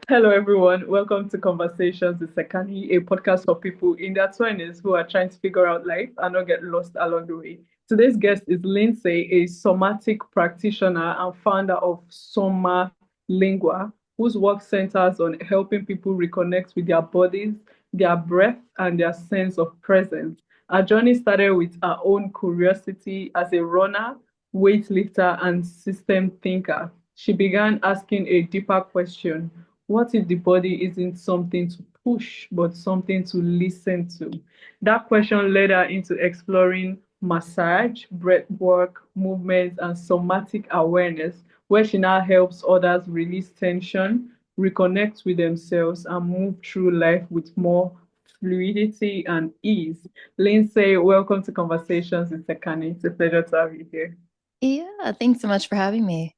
Hello, everyone. Welcome to Conversations with Sekani, a podcast for people in their 20s who are trying to figure out life and not get lost along the way. Today's guest is Lindsay, a somatic practitioner and founder of Lingua, whose work centers on helping people reconnect with their bodies, their breath, and their sense of presence. Our journey started with our own curiosity as a runner, weightlifter, and system thinker. She began asking a deeper question: what if the body isn't something to push, but something to listen to? That question led her into exploring massage, breath work, movement, and somatic awareness, where she now helps others release tension, reconnect with themselves, and move through life with more fluidity and ease. Lindsay, welcome to Conversations with Sekani. It's a pleasure to have you here. Yeah, thanks so much for having me.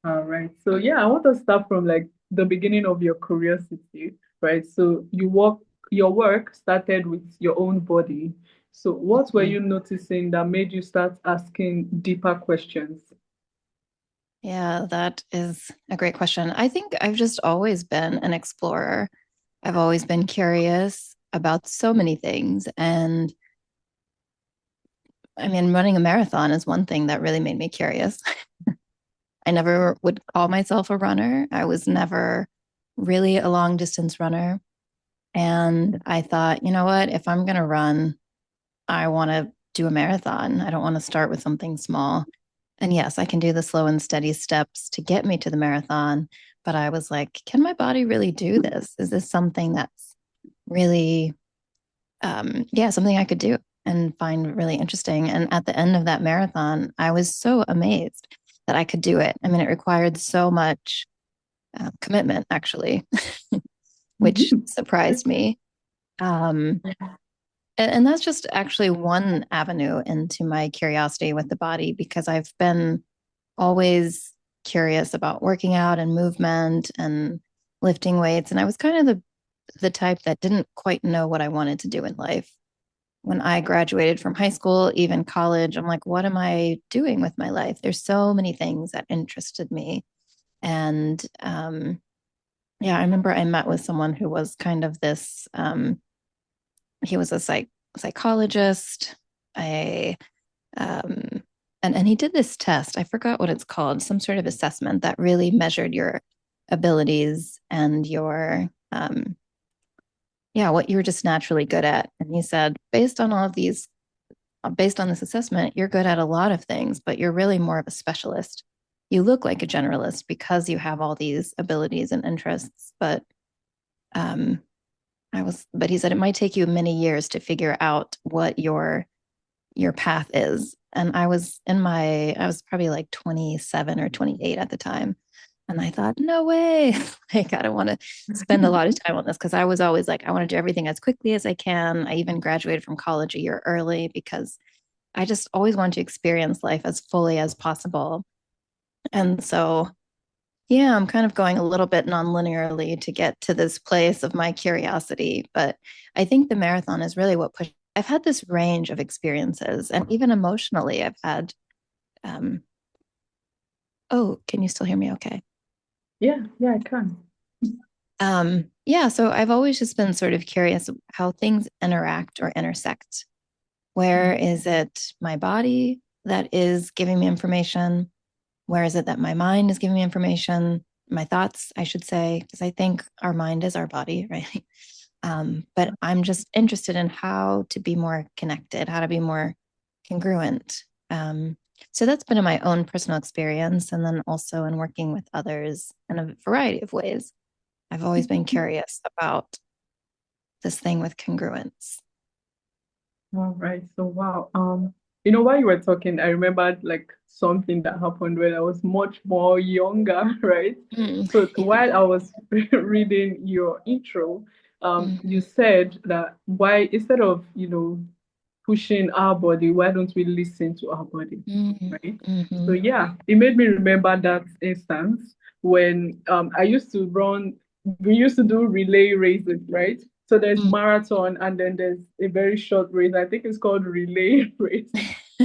All right. So yeah, I want to start from like the beginning of your curiosity, right? So your work started with your own body. So what were Mhm. you noticing that made you start asking deeper questions? Yeah, that is a great question. I think I've just always been an explorer. I've always been curious about so many things. And I mean, running a marathon is one thing that really made me curious. I never would call myself a runner. I was never really a long distance runner. And I thought, you know what? If I'm going to run, I want to do a marathon. I don't want to start with something small. And yes, I can do the slow and steady steps to get me to the marathon. But I was like, can my body really do this? Is this something that's really, yeah, something I could do and find really interesting? And at the end of that marathon, I was so amazed that I could do it. I mean, it required so much commitment, actually, which surprised me. Um, and that's just actually one avenue into my curiosity with the body because I've been always curious about working out and movement and lifting weights. And I was kind of the type that didn't quite know what I wanted to do in life. When I graduated from high school, even college, I'm like, what am I doing with my life? There's so many things that interested me. And yeah, I remember I met with someone who was kind of this, he was a psychologist, a um, and he did this test. I forgot what it's called, some sort of assessment that really measured your abilities and your yeah, what you're just naturally good at. And he said, based on all of these, based on this assessment, you're good at a lot of things, but you're really more of a specialist. You look like a generalist because you have all these abilities and interests, but um, but he said it might take you many years to figure out what your path is. And I was probably like 27 or 28 at the time. And I thought, no way. Like, I don't want to spend a lot of time on this because I was always like, I want to do everything as quickly as I can. I even graduated from college a year early because I just always wanted to experience life as fully as possible. And so, yeah, I'm kind of going a little bit non-linearly to get to this place of my curiosity. But I think the marathon is really what pushed. I've had this range of experiences, and even emotionally, I've had. Um, oh, can you still hear me? Okay. Yeah, yeah, I can. Yeah, so I've always just been sort of curious how things interact or intersect. Where is it my body that is giving me information? Where is it that my mind is giving me information? My thoughts, I should say, because I think our mind is our body, right? But I'm just interested in how to be more connected, how to be more congruent. So that's been in my own personal experience, and then also in working with others in a variety of ways. I've always been curious about this thing with congruence. All right. So wow. While you were talking, I remembered like something that happened when I was much more younger, right? Mm, So yeah. while I was reading your intro, you Mhm, said that why instead of, pushing our body, why don't we listen to our body? mhm, Right? So mhm, yeah, it made me remember that instance when I used to run, we used to do relay races, right? So there's mm. marathon and then there's a very short race. I think it's called relay race.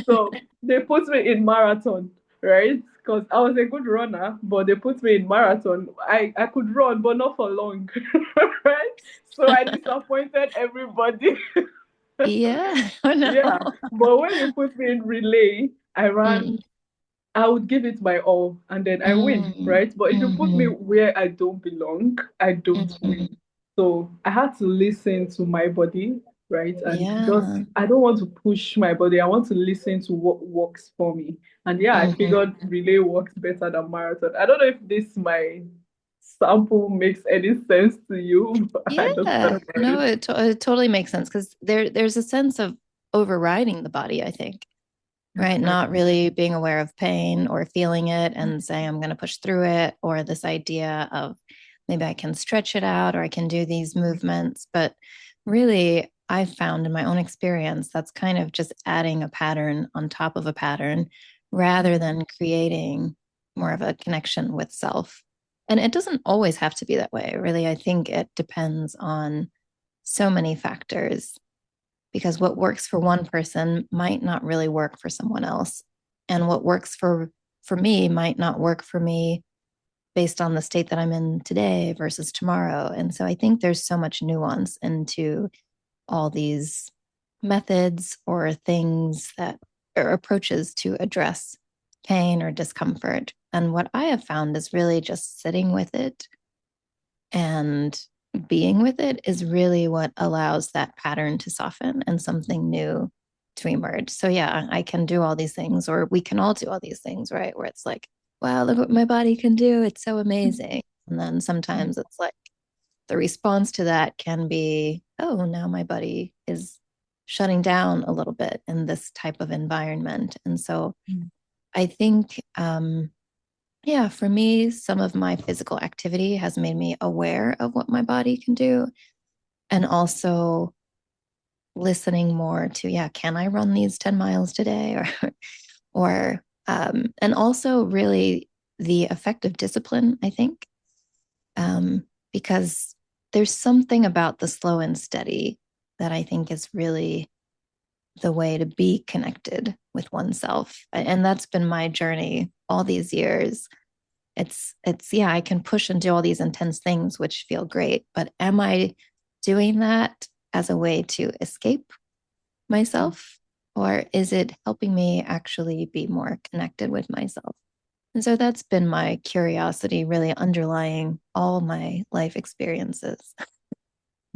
So they put me in marathon, right? because I was a good runner, but they put me in marathon. I could run, but not for long, right? So I disappointed everybody. Yeah. Oh no. Yeah, but when you put me in relay, I Mm, ran. I would give it my all, and then I win, mm, right? But if you put me hmm where I don't belong, I don't hmm win. So I had to listen to my body, right? And just, Yeah. I don't want to push my body. I want to listen to what works for me. And yeah, I hmm figured relay works better than marathon. I don't know if this my sample makes any sense to you, but I just thought Yeah. about No, it. it totally makes sense because there's a sense of overriding the body, I think, right? Not really being aware of pain or feeling it and saying, I'm going to push through it, or this idea of maybe I can stretch it out or I can do these movements. But really, I've found in my own experience that's kind of just adding a pattern on top of a pattern rather than creating more of a connection with self. And it doesn't always have to be that way, really. I think it depends on so many factors because what works for one person might not really work for someone else, and what works for me might not work for me based on the state that I'm in today versus tomorrow. And so I think there's so much nuance into all these methods or things that or approaches to address pain or discomfort. And what I have found is really just sitting with it and being with it is really what allows that pattern to soften and something new to emerge. So, yeah, I can do all these things, or we can all do all these things, right? Where it's like, wow, look what my body can do. It's so amazing. And then sometimes it's like the response to that can be, oh, now my body is shutting down a little bit in this type of environment. And so I think yeah, for me, some of my physical activity has made me aware of what my body can do and also listening more to, yeah, can I run these 10 miles today? And also really the effective discipline, I think, because there's something about the slow and steady that I think is really the way to be connected with oneself. And that's been my journey all these years. It's yeah, I can push and do all these intense things which feel great, but am I doing that as a way to escape myself, or is it helping me actually be more connected with myself? And so that's been my curiosity really underlying all my life experiences.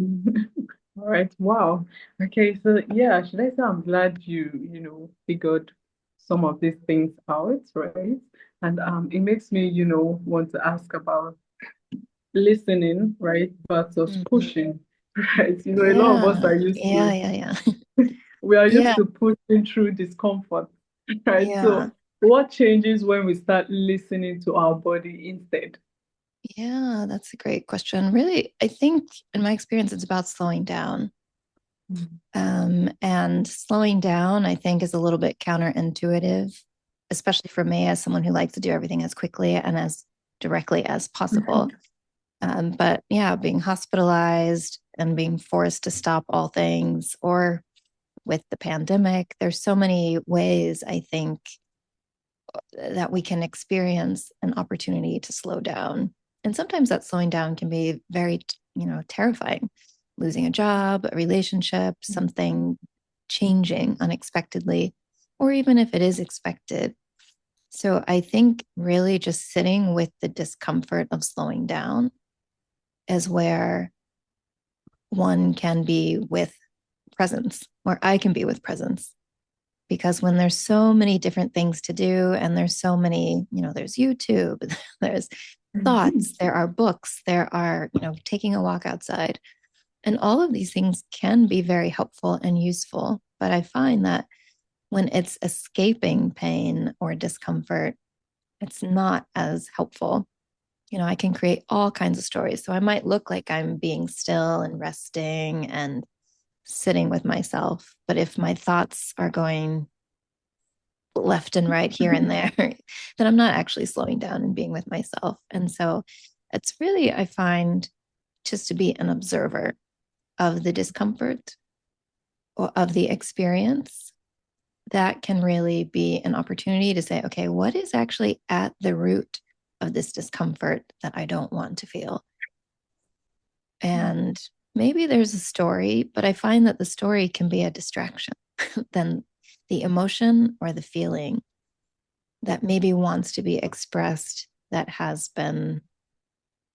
All right. Wow. Okay. So yeah, should I say I'm glad you figured some of these things out, right? And it makes me, want to ask about listening, right, versus Mhm. pushing, right? A lot of us Yeah, are used yeah, to yeah, yeah. we are used Yeah, to pushing through discomfort, right? yeah. So what changes when we start listening to our body instead? Yeah, that's a great question. Really, I think in my experience, it's about slowing down. And slowing down, I think, is a little bit counterintuitive, especially for me as someone who likes to do everything as quickly and as directly as possible. But yeah, being hospitalized and being forced to stop all things, or with the pandemic, there's so many ways I think that we can experience an opportunity to slow down. And sometimes that slowing down can be very, terrifying. Losing a job, a relationship, something changing unexpectedly, or even if it is expected. So I think really just sitting with the discomfort of slowing down is where one can be with presence, where I can be with presence. Because when there's so many different things to do, and there's so many, there's YouTube, there's thoughts, there are books, there are, taking a walk outside. And all of these things can be very helpful and useful. But I find that when it's escaping pain or discomfort, it's not as helpful. I can create all kinds of stories. So I might look like I'm being still and resting and sitting with myself. But if my thoughts are going left and right here and there, then I'm not actually slowing down and being with myself. And so it's really, I find, just to be an observer of the discomfort or of the experience that can really be an opportunity to say, okay, what is actually at the root of this discomfort that I don't want to feel? And maybe there's a story, but I find that the story can be a distraction than the emotion or the feeling that maybe wants to be expressed that has been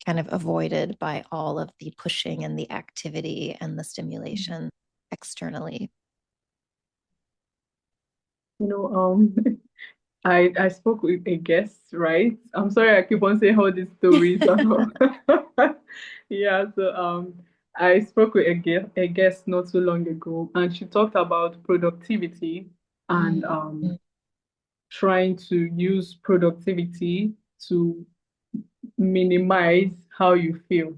kind of avoided by all of the pushing and the activity and the stimulation externally. You know, I spoke with a guest, right? I'm sorry I keep on saying all these stories. Yeah, so I spoke with a guest not too long ago, and she talked about productivity and Mm-hmm. trying to use productivity to minimize how you feel,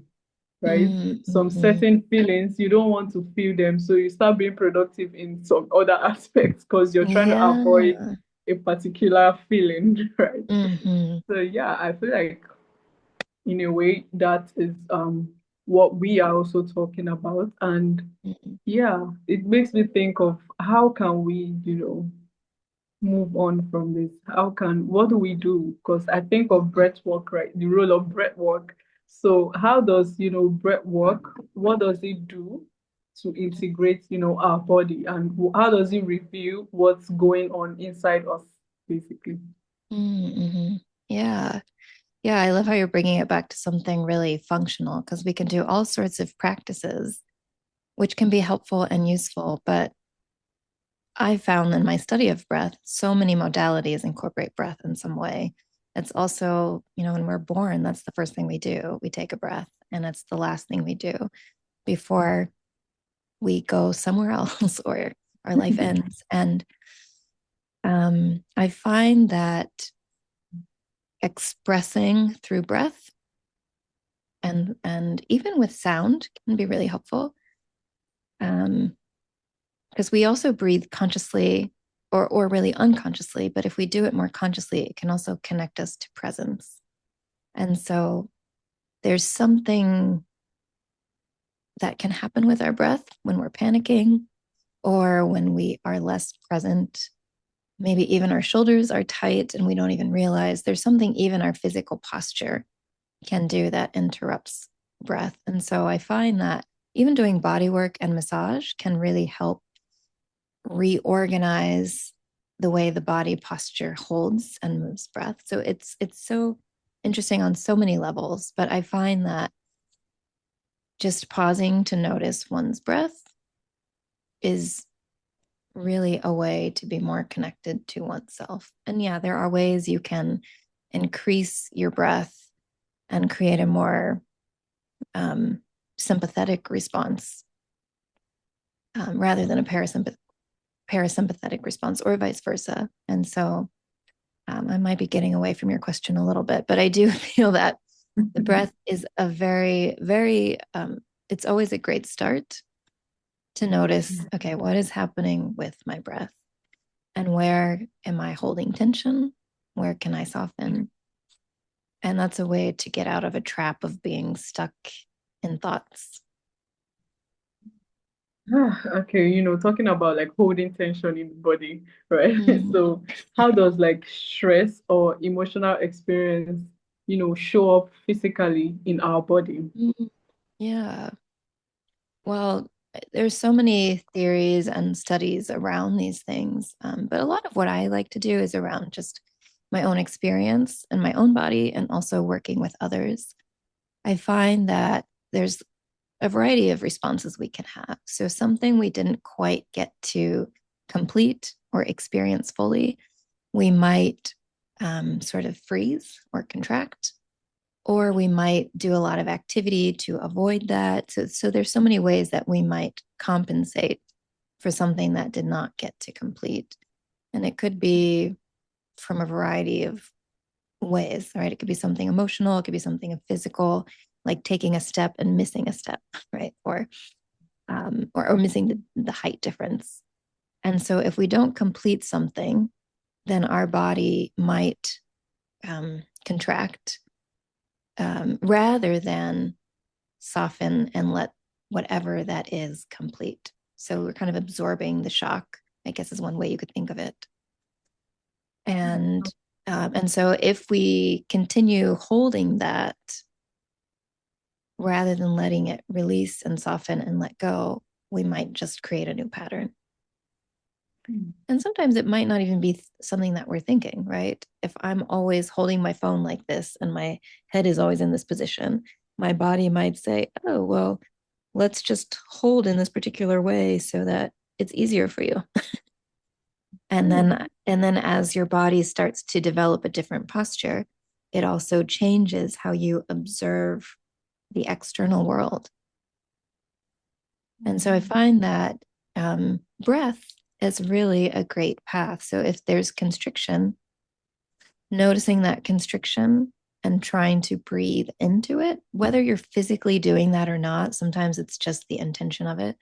right? Some Mm-hmm. certain feelings you don't want to feel them, so you start being productive in some other aspects because you're trying to avoid Yeah. a particular feeling, right? Mm-hmm. So yeah, I feel like in a way that is what we are also talking about. And Mm-hmm. yeah, it makes me think of how can we, move on from this? What do we do? Because I think of breath work, right? The role of breath work. So how does, breath work, what does it do to integrate, our body, and how does it reveal what's going on inside us, basically? Mm-hmm. Yeah. Yeah. I love how you're bringing it back to something really functional because we can do all sorts of practices, which can be helpful and useful. But I found in my study of breath, so many modalities incorporate breath in some way. It's also, when we're born, that's the first thing we do. We take a breath, and it's the last thing we do before we go somewhere else or our life ends. And I find that expressing through breath and even with sound can be really helpful. Because we also breathe consciously or really unconsciously, but if we do it more consciously, it can also connect us to presence. And so there's something that can happen with our breath when we're panicking or when we are less present. Maybe even our shoulders are tight and we don't even realize there's something even our physical posture can do that interrupts breath. And so I find that even doing body work and massage can really help reorganize the way the body posture holds and moves breath. So it's so interesting on so many levels, but I find that just pausing to notice one's breath is really a way to be more connected to oneself. And yeah, there are ways you can increase your breath and create a more sympathetic response rather than a parasympathetic response or vice versa. And so I might be getting away from your question a little bit, but I do feel that the breath is a very, very, it's always a great start to notice, okay, what is happening with my breath? And where am I holding tension? Where can I soften? And that's a way to get out of a trap of being stuck in thoughts. Okay, talking about like holding tension in the body, right? Mm. So how does like stress or emotional experience, show up physically in our body? Mm. Yeah. Well, there's so many theories and studies around these things, but a lot of what I like to do is around just my own experience and my own body, and also working with others. I find that there's a variety of responses we can have. So, something we didn't quite get to complete or experience fully, we might sort of freeze or contract, or we might do a lot of activity to avoid that. So there's so many ways that we might compensate for something that did not get to complete. And it could be from a variety of ways, right? It could be something emotional, it could be something physical, like taking a step and missing a step, right? Or missing the height difference. And so if we don't complete something, then our body might contract rather than soften and let whatever that is complete. So we're kind of absorbing the shock I guess is one way you could think of it. And so if we continue holding that rather than letting it release and soften and let go, we might just create a new pattern. And sometimes it might not even be something that we're thinking, right? If I'm always holding my phone like this and my head is always in this position, my body might say, oh, well, let's just hold in this particular way so that it's easier for you. And then as your body starts to develop a different posture, it also changes how you observe the external world. And so I find that breath is really a great path. So if there's constriction, noticing that constriction and trying to breathe into it, whether you're physically doing that or not, sometimes it's just the intention of it,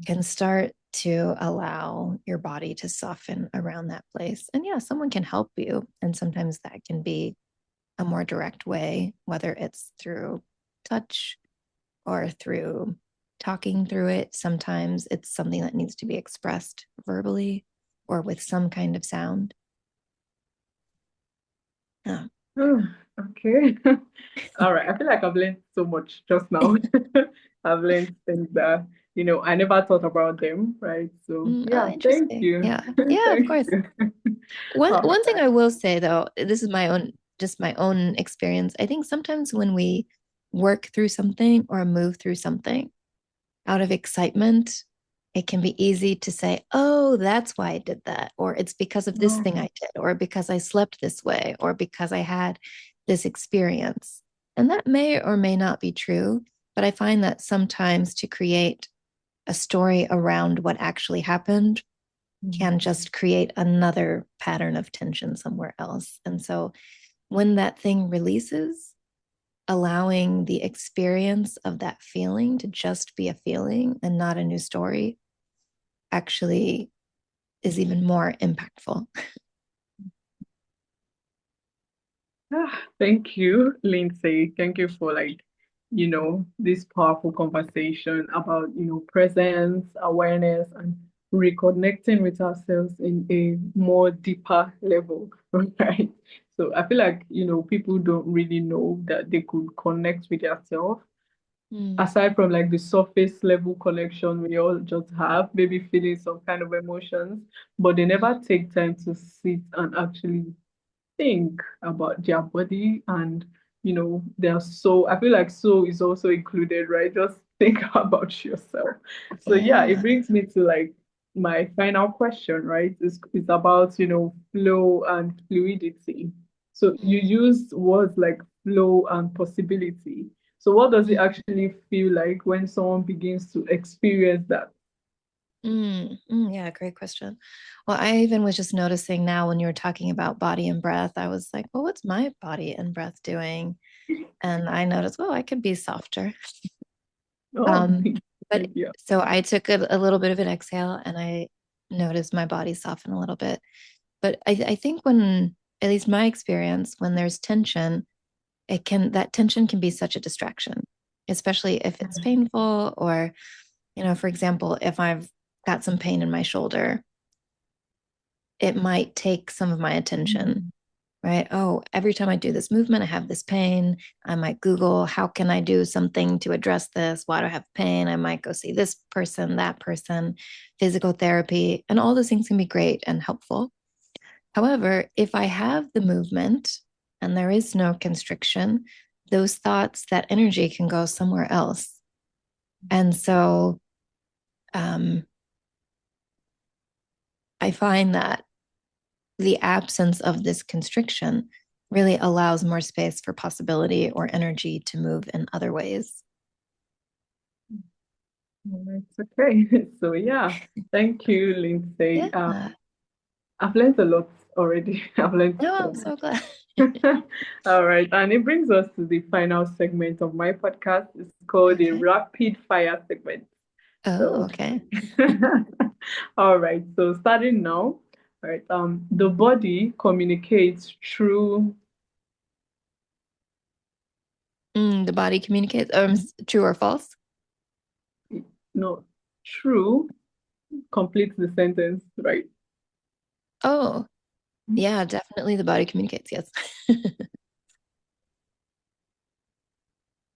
can start to allow your body to soften around that place. And yeah, someone can help you. And sometimes that can be a more direct way, whether it's through touch or through talking through it. Sometimes it's something that needs to be expressed verbally or with some kind of sound. Yeah. Oh, okay. All right. I feel like I've learned so much just now. I've learned things that, I never thought about them, right? So Oh, yeah, thank interesting. you. Yeah. Yeah, of Thank course. you. One All one thing right. I will say though, this is my own experience. I think sometimes when we work through something or move through something out of excitement, it can be easy to say, oh, that's why I did that, or it's because of this thing Oh, I did, or because I slept this way, or because I had this experience. And that may or may not be true, but I find that sometimes to create a story around what actually happened can just create another pattern of tension somewhere else. And so when that thing releases, allowing the experience of that feeling to just be a feeling and not a new story actually is even more impactful. Thank you, Lindsay. Thank you for this powerful conversation about, presence, awareness, and reconnecting with ourselves in a more deeper level, right? So I feel like, people don't really know that they could connect with themselves Mm. aside from like the surface level connection we all just have, maybe feeling some kind of emotions, but they never take time to sit and actually think about their body and their soul. I feel like soul is also included, right? Just think about yourself. So yeah, it Yeah. brings me to like my final question, right? It's about flow and fluidity. So you Mm. used words like flow and possibility. So what does it Mm. actually feel like when someone begins to experience that? Yeah, great question. Well, I even was just noticing now when you were talking about body and breath, I was like, well, what's my body and breath doing? And I noticed, well, I could be softer. Oh, Um, but thank you. so I took a little bit of an exhale and I noticed my body soften a little bit. But I think when, at least my experience, when there's tension, that tension can be such a distraction, especially if it's painful or, for example, if I've got some pain in my shoulder, it might take some of my attention, right? Oh, every time I do this movement, I have this pain. I might Google, how can I do something to address this? Why do I have pain? I might go see this person, that person, physical therapy, and all those things can be great and helpful. However, if I have the movement and there is no constriction, those thoughts, that energy can go somewhere else. And so um, I find that the absence of this constriction really allows more space for possibility or energy to move in other ways. It's okay. So yeah, thank you, Lindsay. Yeah. I've learned a lot already. I've learned No, so I'm so glad. much. All right, and it brings us to the final segment of my podcast. It's called the Okay. rapid fire segment. Oh, So, okay. all right. So starting now. All right. The body communicates through The body communicates. True or false? no true complete the sentence, right? Oh, yeah, definitely the body communicates. Yes.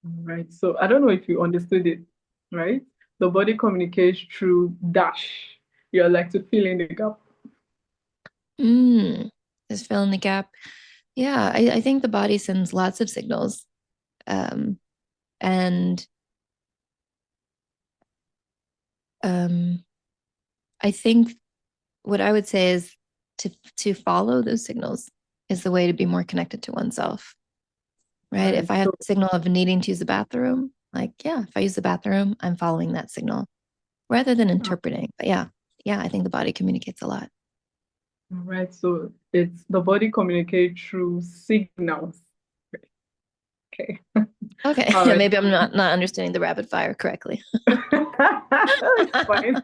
Right. So I don't know if you understood it, right? The body communicates through dash. You're like to fill in the gap. Mm, just fill in the gap. Yeah, I think the body sends lots of signals. Um, and um, I think what I would say is to follow those signals is the way to be more connected to oneself, right? Right. If I have So the signal of needing to use the bathroom, like, yeah, if I use the bathroom, I'm following that signal rather than interpreting. But yeah, yeah, I think the body communicates a lot. right. So it's the body communicates through signals. Okay. Okay, All right. maybe I'm not understanding the rapid fire correctly. It's fine.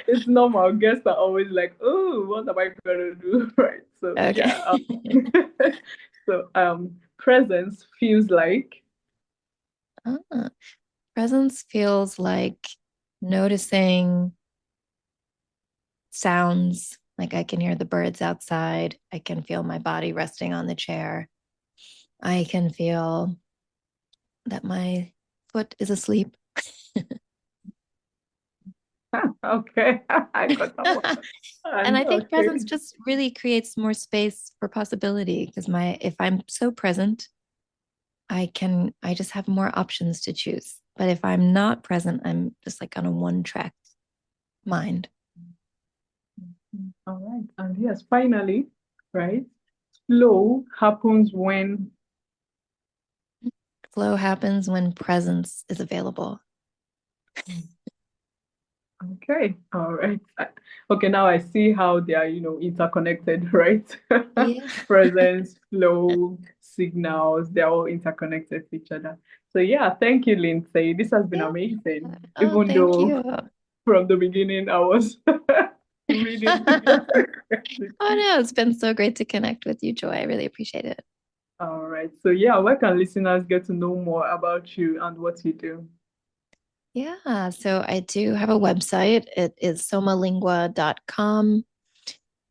It's normal. Guests are always like, "Oh, what am I gonna do?" Right. So Okay. yeah. So presence feels like. Ah, presence feels like noticing sounds, like I can hear the birds outside. I can feel my body resting on the chair. I can feel that my foot is asleep. Okay, I got that one. And And I think okay. presence just really creates more space for possibility because my if I'm so present, I just have more options to choose. But if I'm not present, I'm just like on a one track mind. All right. And yes, finally, right? Flow happens when. Flow happens when presence is available. Okay. All right. Okay, now I see how they are, interconnected, right? Yeah. Presence, flow, signals, they're all interconnected to each other. So yeah, thank you, Lindsay. This has been Yeah. amazing. Oh, Even thank though you. from the beginning I was reading previous. Oh no, it's been so great to connect with you, Joy. I really appreciate it. All right. So yeah, where can listeners get to know more about you and what you do? Yeah, so I do have a website. It is somalingua.com.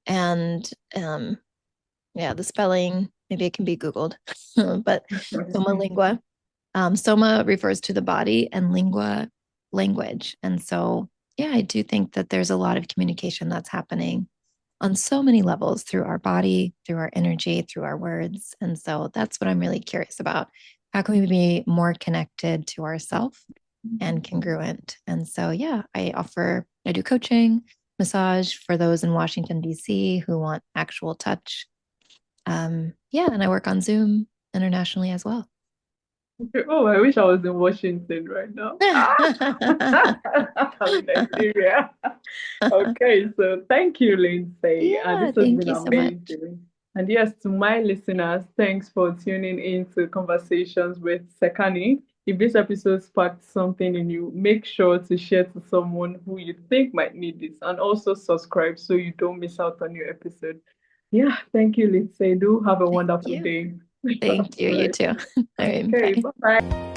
And yeah, the spelling, maybe it can be Googled, but Somalingua. Soma refers to the body and lingua, language. And so, yeah, I do think that there's a lot of communication that's happening on so many levels through our body, through our energy, through our words. And so that's what I'm really curious about. How can we be more connected to ourselves and congruent? And so, yeah, I do coaching, massage for those in Washington, D.C. who want actual touch. Yeah, and I work on Zoom internationally as well. Oh, I wish I was in Washington right now. I'm in Nigeria. Okay, so thank you, Lindsay. Yeah, This has thank been you so much. amazing. And yes, to my listeners, thanks for tuning in to Conversations with Sekani. If this episode sparked something in you, make sure to share to someone who you think might need this and also subscribe so you don't miss out on your episode. Yeah, thank you, Lindsay. Do have a Thank wonderful you. day. Thank you. You Right. too. All right, Okay, bye. bye bye.